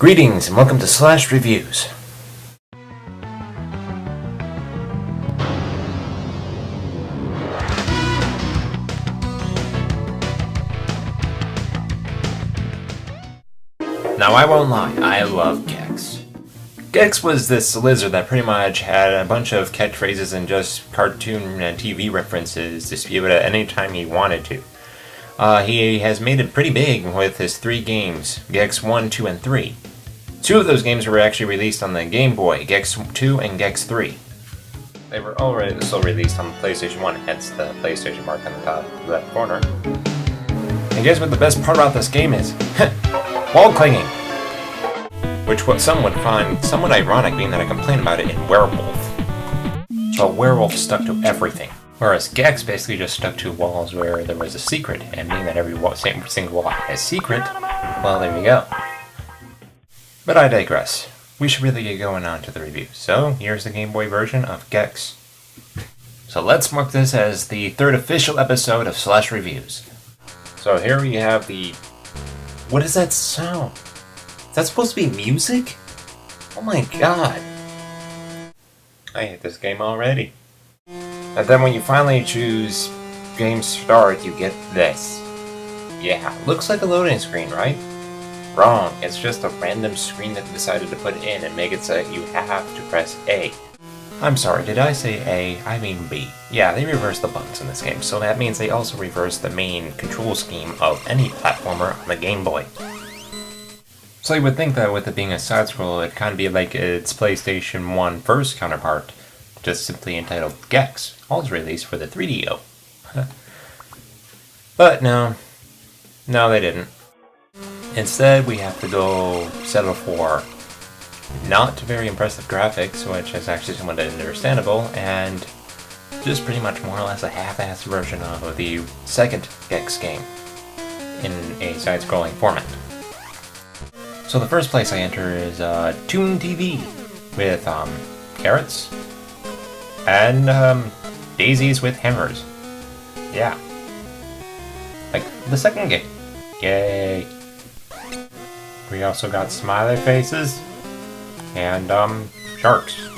Greetings and welcome to Slash Reviews. Now I won't lie, I love Gex. Gex was this lizard that pretty much had a bunch of catchphrases and just cartoon and TV references to spew it at any time he wanted to. He has made it pretty big with his 3 games, Gex 1, 2, and 3. 2 of those games were actually released on the Game Boy, Gex 2 and Gex 3. They were already still released on the PlayStation 1, hence the PlayStation mark on the top left corner. And guess what the best part about this game is? Wall clinging! Which some would find somewhat ironic, being that I complain about it in Werewolf. So Werewolf stuck to everything. Whereas Gex basically just stuck to walls where there was a secret, and being that every single wall has a secret, well, there you go. But I digress. We should really get going on to the review. So, here's the Game Boy version of Gex. So let's mark this as the 3rd official episode of Slash Reviews. So here we have the... What is that sound? Is that supposed to be music? Oh my god. I hate this game already. And then when you finally choose Game Start, you get this. Yeah, looks like a loading screen, right? Wrong, it's just a random screen that they decided to put in and make it so that you have to press A. I'm sorry, did I say A? I mean B. Yeah, they reversed the buttons in this game, so that means they also reversed the main control scheme of any platformer on the Game Boy. So you would think that with it being a side-scroller, it'd kind of be like its PlayStation 1 first counterpart, just simply entitled Gex, also released for the 3DO. But no, they didn't. Instead, we have to go settle for not very impressive graphics, which is actually somewhat understandable, and just pretty much more or less a half-assed version of the second Gex game in a side-scrolling format. So the first place I enter is Toon TV with carrots and daisies with hammers. Yeah. Like the second game. Yay. We also got smiley faces and sharks.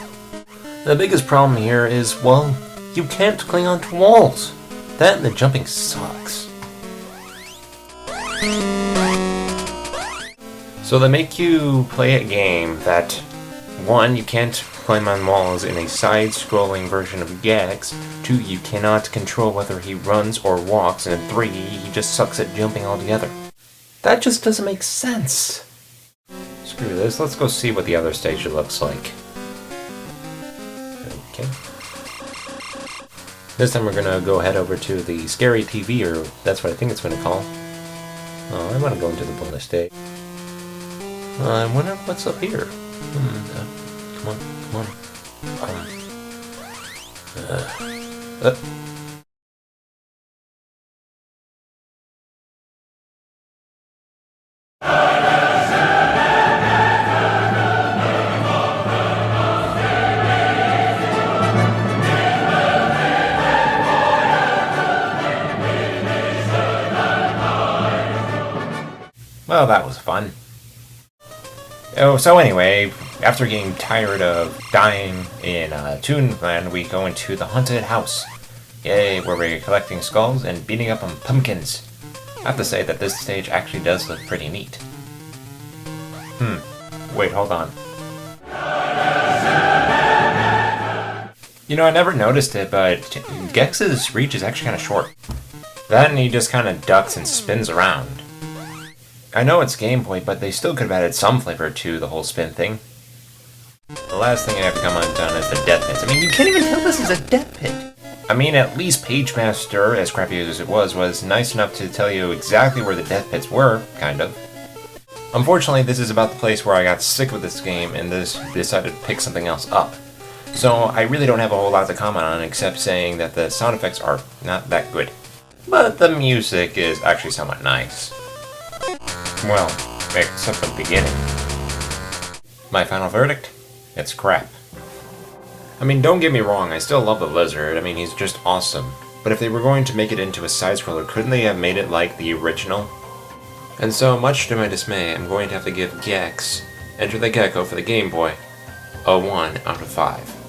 The biggest problem here is, well, you can't cling onto walls. That and the jumping sucks. So they make you play a game that, 1, you can't climb on walls in a side-scrolling version of Gex, 2, you cannot control whether he runs or walks, and 3, he just sucks at jumping altogether. That just doesn't make sense. Screw this, let's go see what the other stage looks like. Okay. This time we're gonna go head over to the Scary TV, or that's what I think it's gonna call. Oh, I wanna go into the bonus stage. I wonder what's up here. Come on. Well, that was fun. Oh, so anyway, after getting tired of dying in Toonland, we go into the haunted house. Yay, where we're collecting skulls and beating up on pumpkins. I have to say that this stage actually does look pretty neat. Wait, hold on. You know, I never noticed it, but Gex's reach is actually kind of short. Then he just kind of ducks and spins around. I know it's Game Boy, but they still could have added some flavor to the whole spin thing. The last thing I have to come undone is the death pits. I mean, you can't even tell this is a death pit! I mean, at least Pagemaster, as crappy as it was nice enough to tell you exactly where the death pits were, kind of. Unfortunately, this is about the place where I got sick with this game and decided to pick something else up. So I really don't have a whole lot to comment on except saying that the sound effects are not that good. But the music is actually somewhat nice. Well, except for the beginning. My final verdict? It's crap. I mean, don't get me wrong, I still love the lizard, I mean, he's just awesome. But if they were going to make it into a side-scroller, couldn't they have made it like the original? And so, much to my dismay, I'm going to have to give Gex Enter the Gecko for the Game Boy. A 1 out of 5.